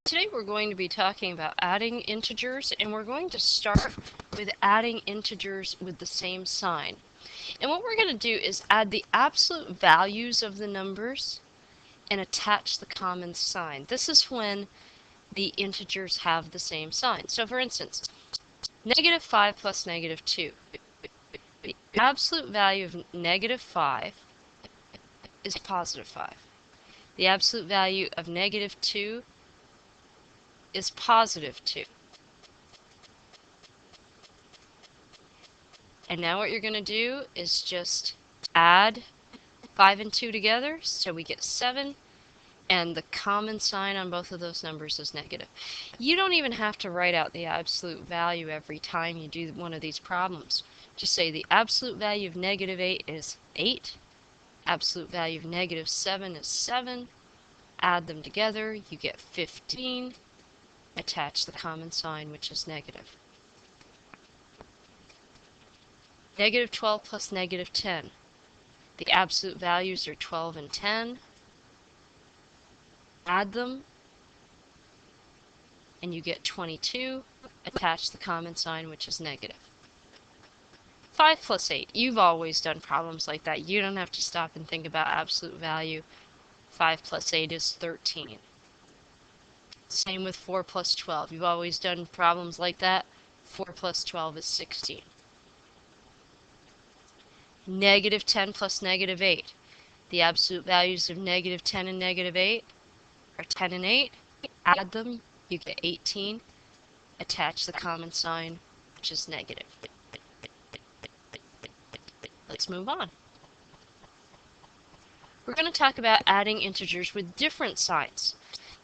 Today we're going to be talking about adding integers, and we're going to start with adding integers with the same sign. And what we're going to do is add the absolute values of the numbers and attach the common sign. This is when the integers have the same sign. So for instance, -5 plus -2. The absolute value of -5 is +5. The absolute value of -2 is +2. And now what you're going to do is just add 5 and 2 together, so we get 7, and the common sign on both of those numbers is negative. You don't even have to write out the absolute value every time you do one of these problems. Just say the absolute value of -8 is 8, absolute value of -7 is 7, add them together, you get 15, attach the common sign, which is negative. -12 plus -10. The absolute values are 12 and 10. Add them, and you get 22. Attach the common sign, which is negative. 5 plus 8. You've always done problems like that. You don't have to stop and think about absolute value. 5 plus 8 is 13. Same with 4 plus 12. You've always done problems like that. 4 plus 12 is 16. -10 plus -8. The absolute values of -10 and -8 are 10 and 8. Add them, you get 18. Attach the common sign, which is negative. Let's move on. We're going to talk about adding integers with different signs.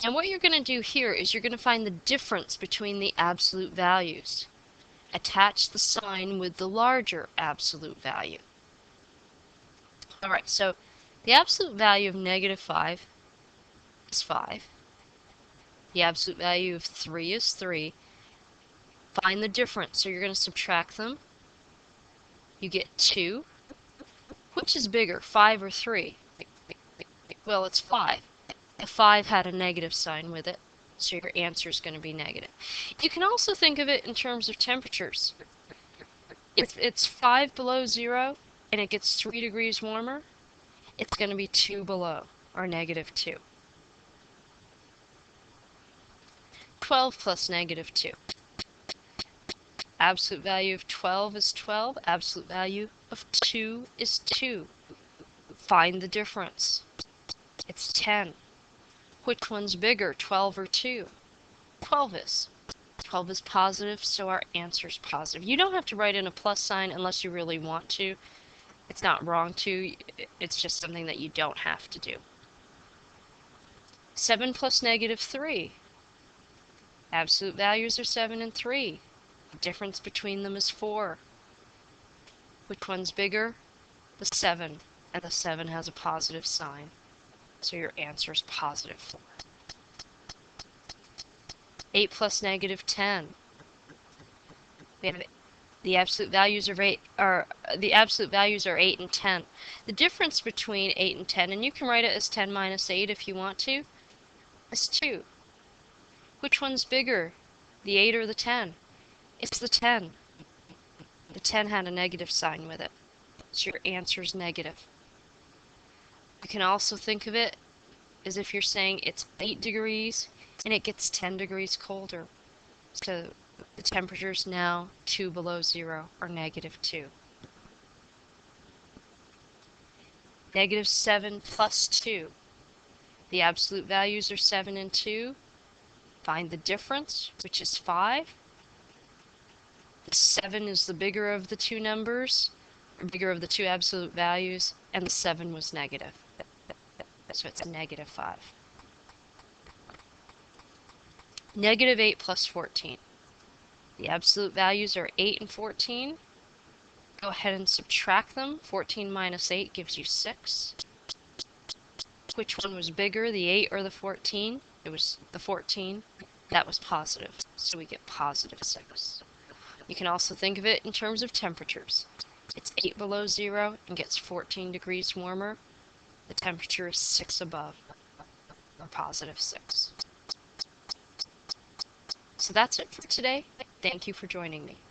And what you're going to do here is you're going to find the difference between the absolute values. Attach the sign with the larger absolute value. Alright, so the absolute value of -5 is 5. The absolute value of 3 is 3. Find the difference. So you're going to subtract them. You get 2. Which is bigger, 5 or 3? Well, it's 5. The 5 had a negative sign with it, so your answer is going to be negative. You can also think of it in terms of temperatures. If it's 5 below 0 and it gets 3 degrees warmer, it's going to be 2 below, or -2. 12 plus -2. Absolute value of 12 is 12. Absolute value of 2 is 2. Find the difference. It's 10. Which one's bigger, 12 or 2? 12 is. 12 is positive, so our answer is positive. You don't have to write in a plus sign unless you really want to. It's not wrong to. It's just something that you don't have to do. 7 plus -3. Absolute values are 7 and 3. The difference between them is 4. Which one's bigger? The 7. And the 7 has a positive sign. So your answer is positive 4. 8 plus -10. We have the absolute values of 8 are 8 and 10. The difference between 8 and 10, and you can write it as 10 minus 8 if you want to, is 2. Which one's bigger, the 8 or the 10? It's the 10. The 10 had a negative sign with it, so your answer is negative. You can also think of it as if you're saying it's 8 degrees and it gets 10 degrees colder. So the temperature is now 2 below 0, or -2. -7 plus 2. The absolute values are 7 and 2. Find the difference, which is 5. The 7 is the bigger of the two numbers, or bigger of the two absolute values, and the 7 was negative. So it's -5. -8 plus 14. The absolute values are 8 and 14. Go ahead and subtract them. 14 minus 8 gives you 6. Which one was bigger, the 8 or the 14? It was the 14. That was positive, so we get +6. You can also think of it in terms of temperatures. It's 8 below 0 and gets 14 degrees warmer. The temperature is 6 above, or +6. So that's it for today. Thank you for joining me.